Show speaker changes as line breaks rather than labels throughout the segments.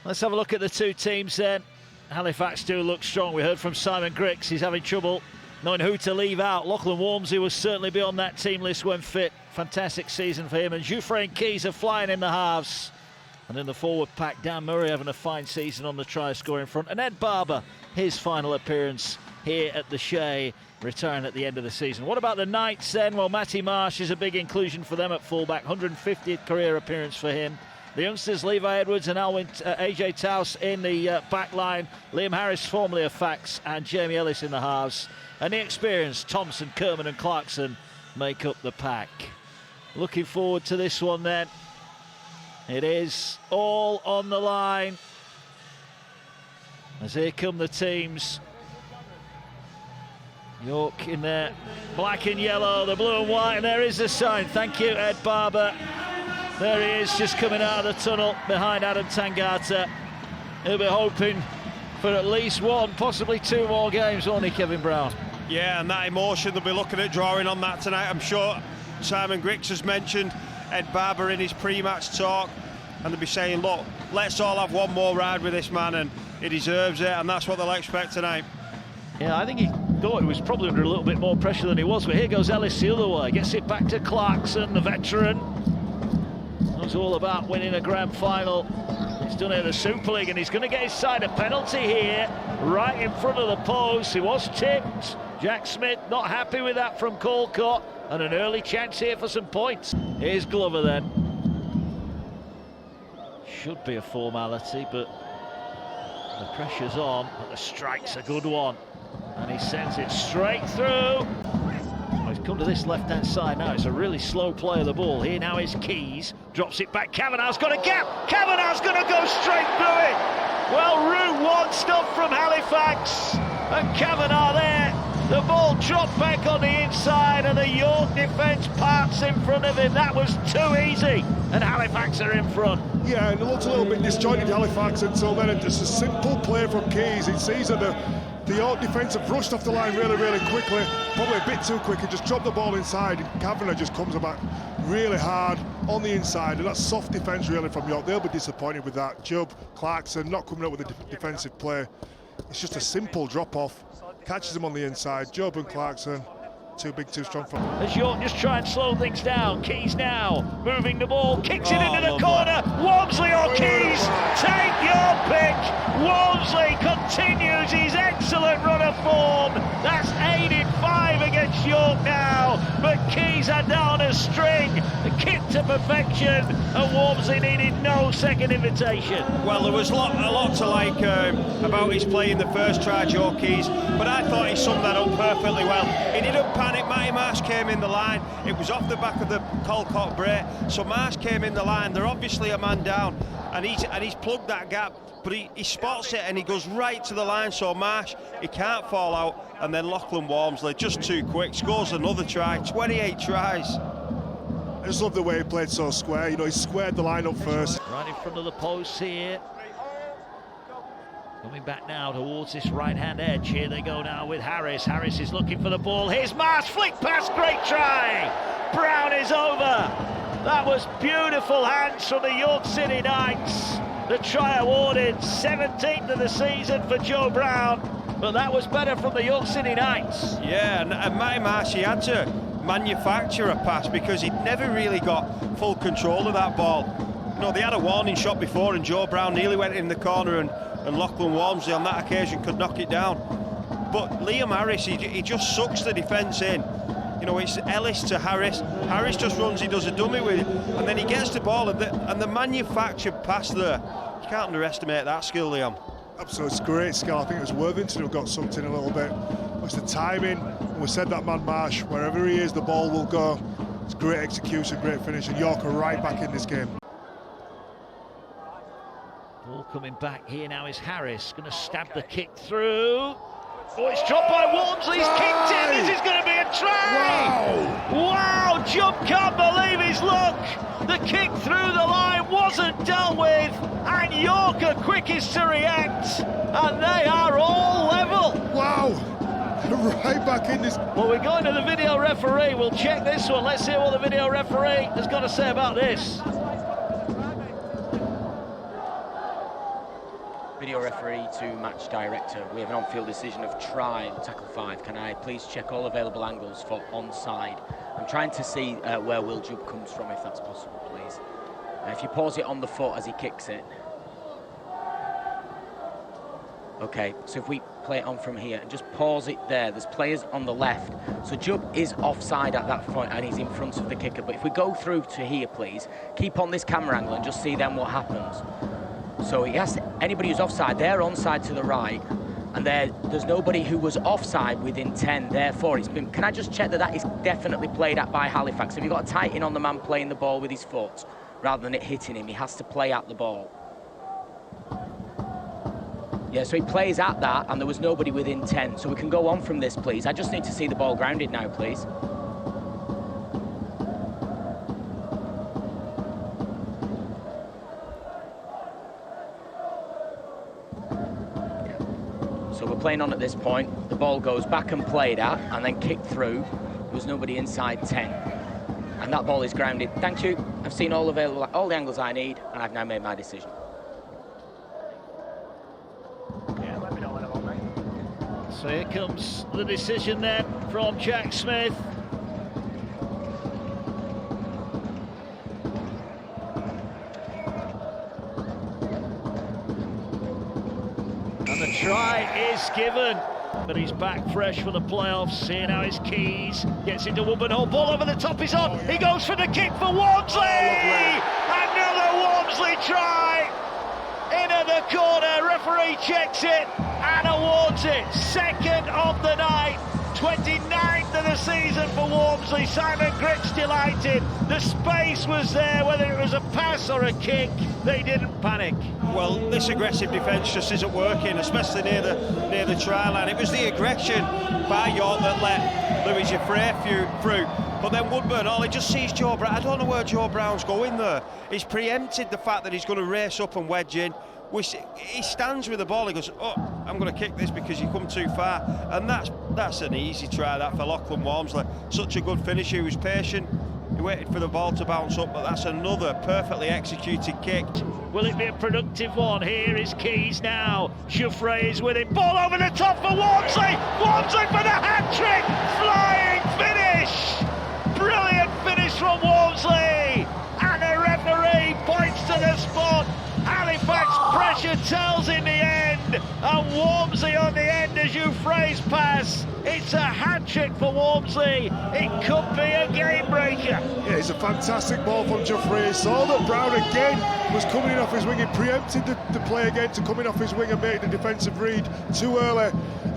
Let's have a look at the two teams then. Halifax do look strong. We heard from Simon Griggs, he's having trouble knowing who to leave out. Lachlan Walmsley will certainly be on that team list when fit. Fantastic season for him. And Jouffre and Keys are flying in the halves. And in the forward pack, Dan Murray having a fine season on the try scoring front. And Ed Barber, his final appearance here at the Shea, return at the end of the season. What about the Knights then? Well, Matty Marsh is a big inclusion for them at fullback. 150th career appearance for him. The youngsters, Levi Edwards and AJ Taus in the back line. Liam Harris, formerly of Fax, and Jamie Ellis in the halves. And the experienced Thompson, Kerman and Clarkson make up the pack. Looking forward to this one then. It is all on the line. As here come the teams. York in there, black and yellow, the blue and white, and there is the sign. Thank you, Ed Barber. There he is, just coming out of the tunnel behind Adam Tangata. He'll be hoping for at least one, possibly two more games, won't he, Kevin Brown?
Yeah, and that emotion, they'll be looking at drawing on that tonight. I'm sure Simon Griggs has mentioned Ed Barber in his pre-match talk, and they'll be saying, look, let's all have one more ride with this man, and he deserves it, and that's what they'll expect tonight.
Yeah, I think he thought he was probably under a little bit more pressure than he was, but here goes Ellis the other way. Gets it back to Clarkson, the veteran. It was all about winning a grand final. He's done it in the Super League, and he's going to get his side a penalty here, right in front of the post. He was tipped. Jack Smith not happy with that from Colcott, and an early chance here for some points. Here's Glover then. Should be a formality, but the pressure's on, but the strike's a good one. And he sends it straight through. Well, he's come to this left-hand side now. It's a really slow play of the ball. Here now is Keys. Drops it back. Kavanagh's got a gap. Kavanagh's going to go straight through it. Well, Route 1 stuff from Halifax. And Kavanagh there. The ball dropped back on the inside, and the York defence parts in front of him. That was too easy. And Halifax are in front.
Yeah, and it looked a little bit disjointed, Halifax, until then. And just a simple play from Keys. It sees that the York defence have rushed off the line really, really quickly, probably a bit too quick, and just dropped the ball inside. Kavanagh just comes back really hard on the inside, and that's soft defence really from York. They'll be disappointed with that. Jubb, Clarkson not coming up with a defensive play. It's just a simple drop-off. Catches him on the inside. Jubb and Clarkson, too big, too strong for him.
As York just try and slow things down. Keys now moving the ball, kicks it into the corner. Walmsley or Keys, take your pick. Walmsley continues his excellent run of form. That's 8 in 5 against York now, but Keys are down a string. The kick to perfection, and Walmsley needed no second invitation.
Well, there was a lot to like about his play in the first try, Joe Keys, but I thought he summed that up perfectly well. He didn't panic. Matty Marsh came in the line. It was off the back of the Colcott break, so Marsh came in the line. They're obviously a man down, and he's plugged that gap, but he spots it and he goes right to the line, so Marsh, he can't fall out. And then Lachlan Walmsley, just too quick, scores another try. 28 tries.
I just love the way he played so square. You know, he squared the line up first.
Right in front of the post here. Coming back now towards this right-hand edge. Here they go now with Harris. Harris is looking for the ball. Here's Marsh, flick pass, great try. Brown is over. That was beautiful hands from the York City Knights. The try awarded, 17th of the season for Joe Brown, but that was better from the York City Knights.
Yeah, and Matty Marsh, he had to manufacture a pass because he'd never really got full control of that ball. You know, they had a warning shot before, and Joe Brown nearly went in the corner, and Lachlan Walmsley on that occasion could knock it down. But Liam Harris, he just sucks the defence in. You know, it's Ellis to Harris. Harris just runs, he does a dummy with it, and then he gets the ball, and the manufactured pass there. You can't underestimate that skill, Liam.
Absolutely, it's great skill. I think it was Worthington who got sucked in a little bit. It's the timing. We said that man Marsh, wherever he is, the ball will go. It's great execution, great finish, and York are right back in this game.
Ball coming back here now is Harris, going to stab the kick through. Oh, it's dropped by Walmsley, he's kicked it, this is going to be a try! Wow, Jubb can't believe his luck! The kick through the line wasn't dealt with, and York are quickest to react, and they are all level!
Wow! Right back in this.
Well, we're going to the video referee, we'll check this one, let's hear what the video referee has got to say about this.
Video referee to match director. We have an on-field decision of try on tackle 5. Can I please check all available angles for onside? I'm trying to see where Will Jubb comes from, if that's possible, please. If you pause it on the foot as he kicks it. Okay, so if we play it on from here and just pause it there, there's players on the left. So Jubb is offside at that point and he's in front of the kicker. But if we go through to here, please, keep on this camera angle and just see then what happens. So he has anybody who's offside, they're onside to the right, and there's nobody who was offside within 10. Therefore, it's been. Can I just check that that is definitely played at by Halifax? Have you got a tight in on the man playing the ball with his foot rather than it hitting him? He has to play at the ball. Yeah, so he plays at that, and there was nobody within 10. So we can go on from this, please. I just need to see the ball grounded now, please. So we're playing on at this point. The ball goes back and played at, and then kicked through. There was nobody inside 10. And that ball is grounded. Thank you. I've seen all the angles I need, and I've now made my decision.
So here comes the decision then from Jack Smith. And the try is given, but he's back fresh for the playoffs. Seeing how his Keys gets into Woodburn. Ball over the top is on. He goes for the kick for Walmsley. Another Walmsley try. Into the corner, referee checks it and awards it. Second of the night, 29th of the season for Walmsley. Simon Grix delighted. The space was there, whether it was a pass or a kick, they didn't panic.
Well, this aggressive defence just isn't working, especially near the try line. It was the aggression by York that let Louis Giffray through. But then Woodburn, all he just sees Joe Brown. I don't know where Joe Brown's going there. He's preempted the fact that he's going to race up and wedge in. He stands with the ball, he goes, oh, I'm going to kick this because you come too far. And that's an easy try, that, for Lachlan Walmsley. Such a good finisher, he was patient. He waited for the ball to bounce up, but that's another perfectly executed kick.
Will it be a productive one? Here is Keys now. Giffray is with it. Ball over the top for Walmsley. Walmsley for the hat-trick. Flying finish. Brilliant finish from Walmsley. And the referee points to the spot. Halifax pressure tells in the end, and Walmsley on the end as Giffray's pass. It's a hat-trick for Walmsley. It could be a game-breaker.
Yeah, it's a fantastic ball from Giffray. He saw that Brown again was coming in off his wing. He preempted the play again to come in off his wing and make the defensive read too early.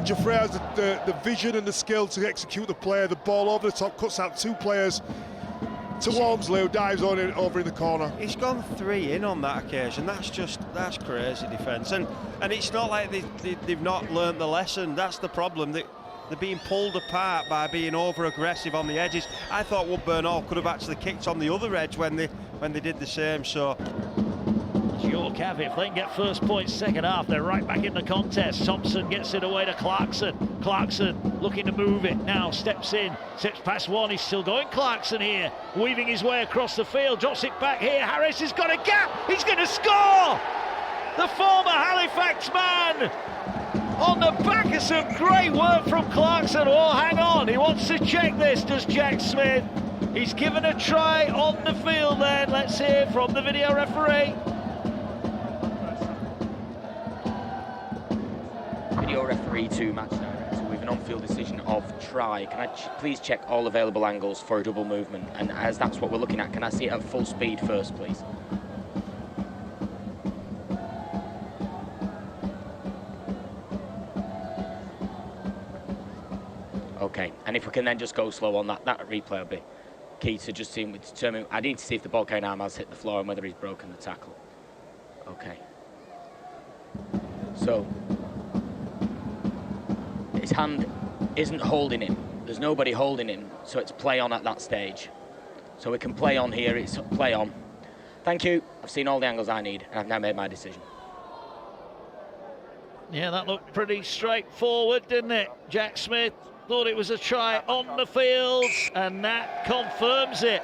Giffray has the vision and the skill to execute the play. The ball over the top cuts out two players to Walmsley, who dives on in, over in the corner.
He's gone 3 in on that occasion. That's crazy defence, and it's not like they've not learnt the lesson. That's the problem. They're being pulled apart by being over aggressive on the edges. I thought Woodburn Hall could have actually kicked on the other edge when they did the same. So
York have it. If they can get first point second half, they're right back in the contest. Thompson gets it away to Clarkson. Clarkson looking to move it now, steps past one. He's still going. Clarkson here, weaving his way across the field, drops it back here. Harris has got a gap. He's going to score. The former Halifax man on the back of some great work from Clarkson. Oh, hang on, he wants to check this, does Jack Smith. He's given a try on the field then. Let's hear from the video referee.
Video referee to match director with an on-field decision of try. Can I please check all available angles for a double movement? And as that's what we're looking at, can I see it at full speed first, please? Okay, and if we can then just go slow on that replay will be key to just seeing, determine. I need to see if the ball carrying arm has hit the floor and whether he's broken the tackle. Okay. So his hand isn't holding him. There's nobody holding him, so it's play on at that stage. So we can play on here, it's play on. Thank you, I've seen all the angles I need, and I've now made my decision.
Yeah, that looked pretty straightforward, didn't it? Jack Smith thought it was a try on the field, and that confirms it.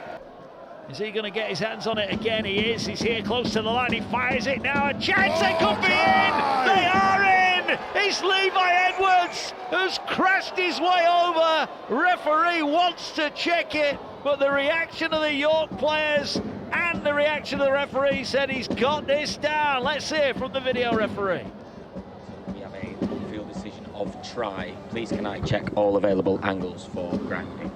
Is he going to get his hands on it again? He is. He's here close to the line. He fires it now. A chance. They could be in. They are in. It's Levi Edwards who's crashed his way over. Referee wants to check it, but the reaction of the York players and the reaction of the referee said he's got this down. Let's hear from the video referee.
We have a field decision of try. Please can I check all available angles for grounding?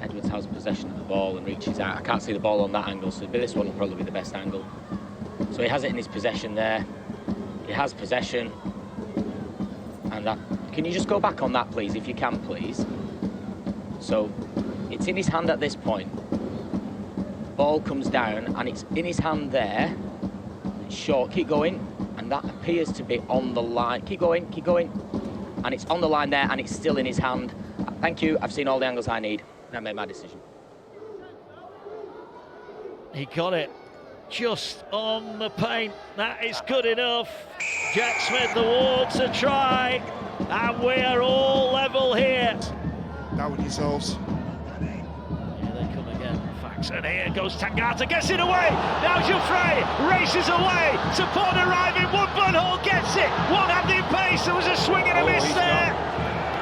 Edwards has possession of the ball and reaches out. I can't see the ball on that angle, so this one will probably be the best angle. So he has it in his possession there. He has possession. And that, can you just go back on that, please, if you can, please? So it's in his hand at this point. Ball comes down and it's in his hand there. It's short, keep going. And that appears to be on the line. Keep going, keep going. And it's on the line there and it's still in his hand. Thank you, I've seen all the angles I need. I made my decision.
He got it just on the paint. That is good enough. Jack Smith awards a try, and we are all level here.
Down yourselves.
Here they come again, Fax, and here goes Tangata, gets it away. Now Jouffre races away. Support arriving, Woodburn Hall gets it. One-handed pace, there was a swing and a miss there.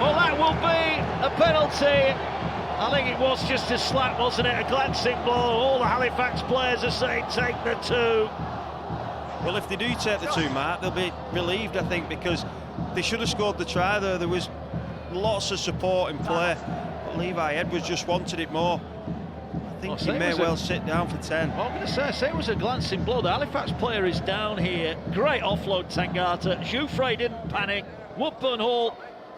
Well, that will be a penalty. I think it was just a slap, wasn't it? A glancing blow. All the Halifax players are saying take the two.
Well, if they do take the two, Mark, they'll be relieved, I think, because they should have scored the try there. There was lots of support in play, but Levi Edwards just wanted it more. I think he may well sit down for 10.
Well, I'm going to say it was a glancing blow. The Halifax player is down here. Great offload, Tangata. Jouffre didn't panic. Woodburn Hall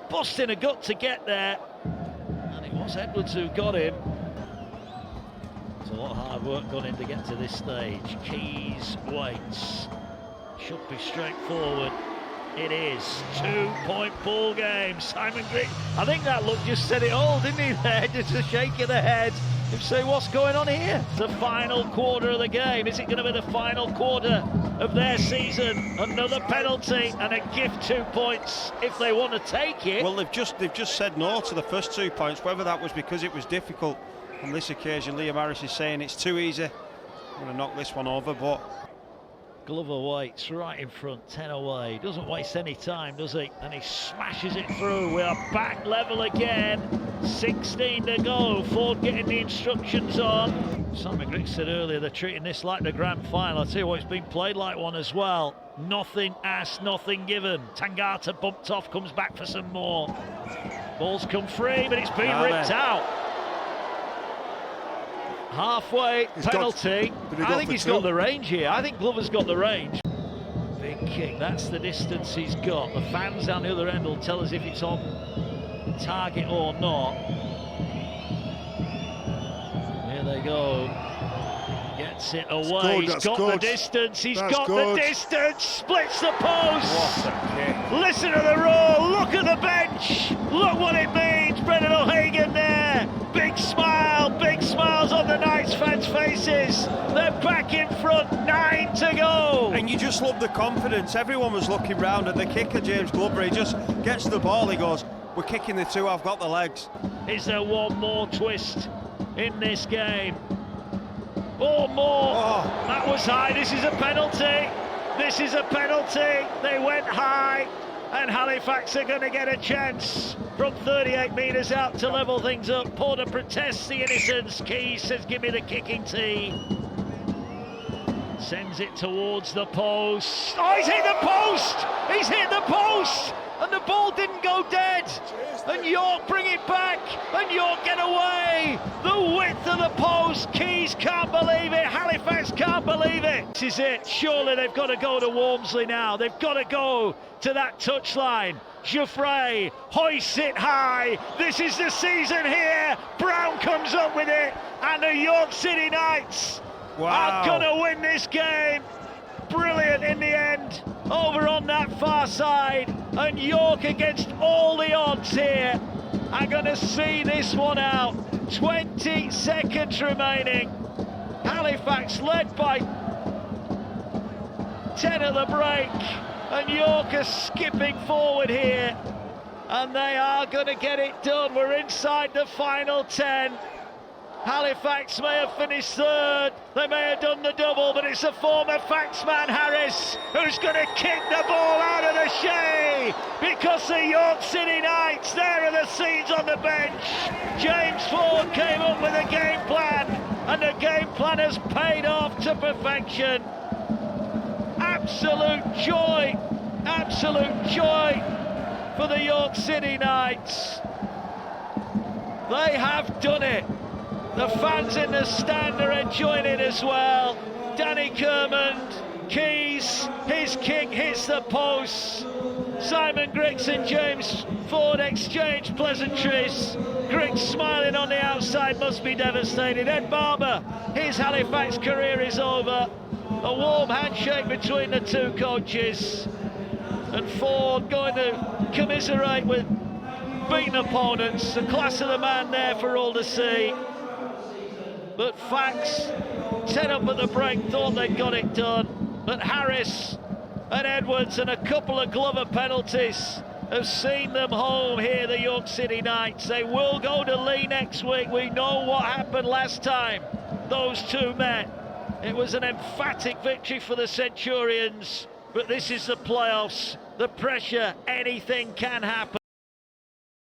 busting a gut to get there. It was Edwards who got him. There's a lot of hard work gone in to get to this stage. Keys waits. Should be straightforward. It is. 2-point ball game. Simon Griggs. I think that look just said it all, didn't he there? Just a shake of the head. You say, what's going on here? The final quarter of the game. Is it going to be the final quarter of their season? Another penalty and a gift 2 points if they want to take it.
Well, they've just said no to the first 2 points. Whether that was because it was difficult on this occasion, Liam Harris is saying it's too easy. I'm going to knock this one over, but
Glover waits right in front, 10 away. Doesn't waste any time, does he? And he smashes it through. We are back level again. 16 to go. Ford getting the instructions on. Simon Griggs said earlier they're treating this like the grand final. I'll tell you what, it's been played like one as well. Nothing asked, nothing given. Tangata bumped off, comes back for some more. Ball's come free, but it's been ripped out. Halfway penalty. I think he's got the range here. I think Glover's got the range. Big kick, that's the distance he's got. The fans down the other end will tell us if it's on target or not. Here they go. Gets it away. He's got the distance. He's got the distance. Splits the post.
what a kick.
Listen to the roar. Look at the bench. Look what it means. Brendan O'Hagan there. Big smile. Big smiles on the Knights fans' faces. They're back in front. 9 to go.
And you just love the confidence. Everyone was looking round at the kicker, James Glover. He just gets the ball. He goes, we're kicking the two. I've got the legs.
Is there one more twist in this game? Or more.
Oh.
That was high. This is a penalty. This is a penalty. They went high, and Halifax are going to get a chance from 38 metres out to level things up. Porter protests the innocence. Keys says, give me the kicking tee. Sends it towards the post. Oh, he's hit the post! He's hit the post! And the ball didn't go dead. And York bring it back. And York get away. The width of the post. Keys can't believe it. Halifax can't believe it. This is it. Surely they've got to go to Walmsley now. They've got to go to that touchline. Jouffre hoists it high. This is the season here. Brown comes up with it. And the York City Knights are going to win this game. Brilliant in the end, over on that far side, and York against all the odds here are going to see this one out. 20 seconds remaining. Halifax led by 10 at the break, and York are skipping forward here And they are going to get it done. We're inside the final 10. Halifax may have finished third, they may have done the double, but it's a former Faxman, Harris, who's going to kick the ball out of the Shea, because the York City Knights, there are the scenes on the bench. James Ford came up with a game plan, and the game plan has paid off to perfection. Absolute joy for the York City Knights. They have done it. The fans in the stand are enjoying it as well. Danny Kermond, Keys, his kick hits the post. Simon Griggs and James Ford exchange pleasantries. Griggs smiling on the outside, must be devastated. Ed Barber, his Halifax career is over. A warm handshake between the two coaches. And Ford going to commiserate with beaten opponents. The class of the man there for all to see. But Fax, 10 up at the break, thought they'd got it done. But Harris and Edwards and a couple of Glover penalties have seen them home here, the York City Knights. They will go to Lee next week. We know what happened last time those two met. It was an emphatic victory for the Centurions, but this is the playoffs. The pressure, anything can happen.